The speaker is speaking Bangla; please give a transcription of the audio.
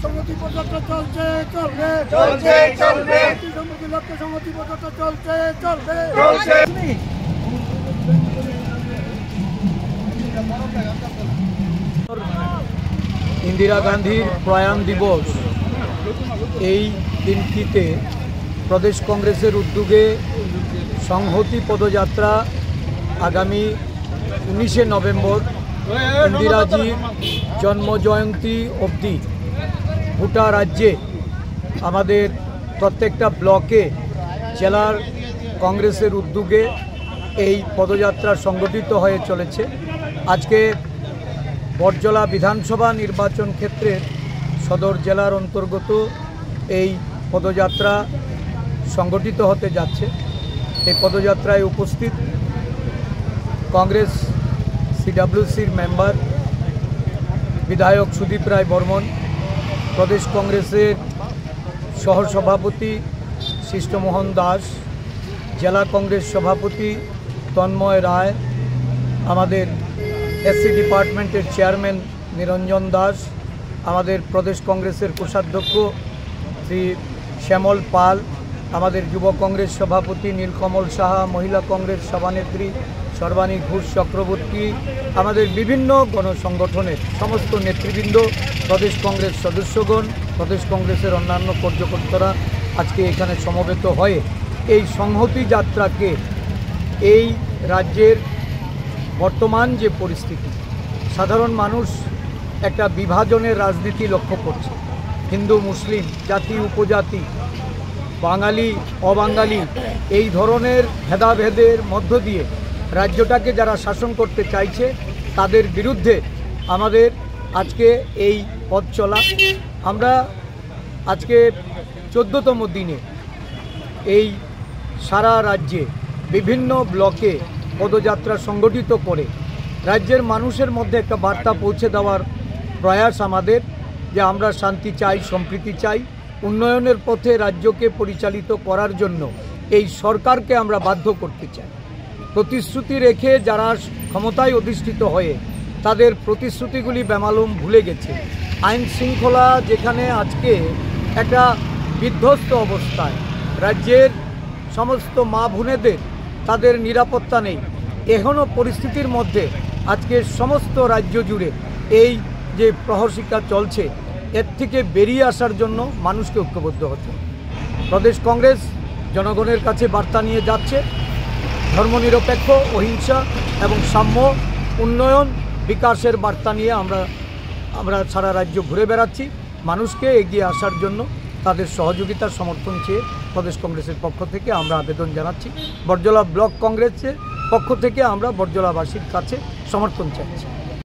সংহতি পদযাত্রা চলছে চলবে চলছে চলবে সংহতি লক্ষ্যে সংহতি পদযাত্রা চলছে চলবে চলছে। ইন্দিরা গান্ধীর প্রয়াণ দিবস এই দিনটিতে প্রদেশ কংগ্রেসের উদ্যোগে সংহতি পদযাত্রা আগামী 19শে নভেম্বর ইন্দিরাজির জন্মজয়ন্তী অবধি গোটা রাজ্যে আমাদের প্রত্যেকটা ব্লকে জেলার কংগ্রেসের উদ্যোগে এই পদযাত্রা সংগঠিত হয়ে চলেছে। আজকে বড়জলা বিধানসভা নির্বাচন ক্ষেত্রের সদর জেলার অন্তর্গত এই পদযাত্রা সংগঠিত হতে যাচ্ছে। এই পদযাত্রায় উপস্থিত কংগ্রেস সিডব্লিউসির মেম্বার বিধায়ক সুদীপ রায় বর্মন, প্রদেশ কংগ্রেসের সহসভাপতি সৃষ্টমোহন দাস, জেলা কংগ্রেস সভাপতি তন্ময় রায়, আমাদের এসসি ডিপার্টমেন্টের চেয়ারম্যান নিরঞ্জন দাস, আমাদের প্রদেশ কংগ্রেসের কোষাধ্যক্ষ শ্রী শ্যামল পাল, আমাদের যুব কংগ্রেস সভাপতি নীলকমল সাহা, মহিলা কংগ্রেস সভানেত্রী সর্বাণী ঘোষ চক্রবর্তী, আমাদের বিভিন্ন গণসংগঠনের সমস্ত নেতৃবৃন্দ, প্রদেশ কংগ্রেস সদস্যগণ, প্রদেশ কংগ্রেসের অন্যান্য কার্যকর্তারা আজকে এখানে সমবেত হয়ে এই সংহতি যাত্রাকে এই রাজ্যের বর্তমান যে পরিস্থিতি, সাধারণ মানুষ একটা বিভাজনের রাজনীতি লক্ষ্য করছে। হিন্দু মুসলিম, জাতি উপজাতি, বাঙালি অবাঙালি, এই ধরনের ভেদাভেদের মধ্য দিয়ে রাজ্যটাকে যারা শাসন করতে চাইছে তাদের বিরুদ্ধে আমাদের আজকে এই পথ চলা। আমরা আজকে 14তম দিনে এই সারা রাজ্যে বিভিন্ন ব্লকে পদযাত্রা সংগঠিত করে রাজ্যের মানুষের মধ্যে একটা বার্তা পৌঁছে দেওয়ার প্রয়াস আমাদের, যে আমরা শান্তি চাই, সম্প্রীতি চাই, উন্নয়নের পথে রাজ্যকে পরিচালিত করার জন্য এই সরকারকে আমরা বাধ্য করতে চাই। প্রতিশ্রুতি রেখে যারা ক্ষমতায় অধিষ্ঠিত হয়ে তাদের প্রতিশ্রুতিগুলি বেমালুম ভুলে গেছে। আইন শৃঙ্খলা যেখানে আজকে একটা বিধ্বস্ত অবস্থায়, রাজ্যের সমস্ত মা বোনেদের তাদের নিরাপত্তা নেই, এখনও পরিস্থিতির মধ্যে আজকে সমস্ত রাজ্য জুড়ে এই যে প্রহরশিক্ষা চলছে, এর থেকে বেরিয়ে আসার জন্য মানুষকে ঐক্যবদ্ধ হতে। প্রদেশ কংগ্রেস জনগণের কাছে বার্তা নিয়ে যাচ্ছে, ধর্মনিরপেক্ষ, অহিংসা এবং সাম্য, উন্নয়ন, বিকাশের বার্তা নিয়ে আমরা সারা রাজ্য ঘুরে বেড়াচ্ছি। মানুষকে এগিয়ে আসার জন্য তাদের সহযোগিতার সমর্থন চেয়ে প্রদেশ কংগ্রেসের পক্ষ থেকে আমরা আবেদন জানাচ্ছি। বড়জলা ব্লক কংগ্রেসের পক্ষ থেকে আমরা বড়জলাবাসীর কাছে সমর্থন চাইছি।